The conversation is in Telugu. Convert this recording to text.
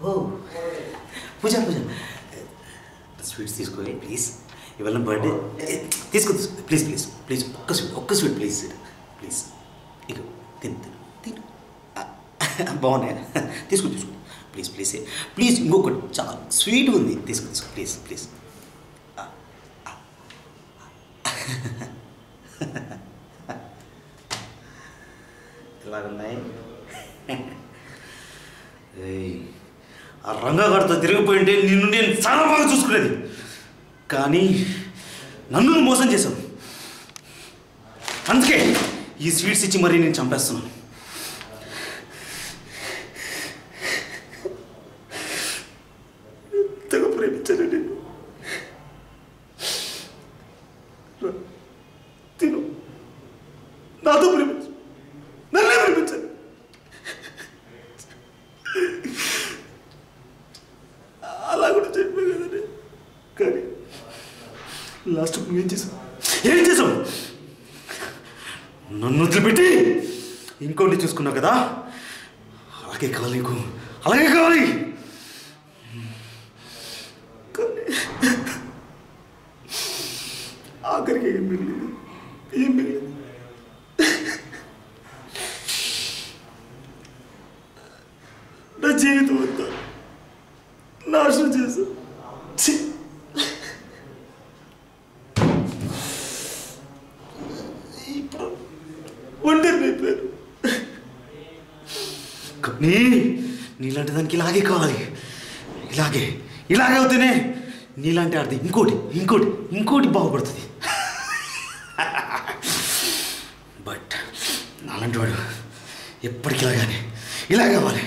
ఓ పూజ పూజ స్వీట్స్ తీసుకోవాలి ప్లీజ్. ఇవాళ బర్త్డే తీసుకో ప్లీజ్ ప్లీజ్ ప్లీజ్. ఒక్క స్వీట్ ప్లీజ్ ప్లీజ్. ఇక తిను తిను బాగున్నాయా? తీసుకో ప్లీజ్ ప్లీజ్ ప్లీజ్. ఇంకొకటి చాలా స్వీట్ ఉంది తీసుకో ప్లీజ్ ప్లీజ్. ఇలాగున్నాయి. ఆ రంగగారితో తిరిగిపోయింటే నిన్ను నేను చాలా బాగా చూసుకునేది, కానీ నన్ను మోసం చేశావు. అందుకే ఈ స్వీట్స్ ఇచ్చి మరీ నేను చంపేస్తున్నాను. ఎంతగా ప్రేమించాను నేను. తిను, నాతో ప్రేమించు, నన్నే ప్రేమించాను. అలా కూడా చెప్పే కదండి. కానీ లాస్ట్ నువ్వేం చేసావు? ఏం చేసావు? నన్ను వదిలిపెట్టి ఇంకోటి చూసుకున్నావు కదా, అలాగే కావాలి నీకు, అలాగే కావాలి. కానీ ఆఖరికి ఏం మిగిలింది? ఏం మిగిలింది? నా జీవితం అంతా నాశనం చేశావు. ఇప్పుడు ఒంటరి అయిపోయారు. కానీ నీలాంటి దానికి ఇలాగే కావాలి, ఇలాగే ఇలాగే అవుతేనే నీలాంటి ఆడితే ఇంకోటి ఇంకోటి ఇంకోటి బాగుపడుతుంది. బట్ నాలాంటి వాడు ఎప్పటికి ఇలాగానే ఇలా కావాలి.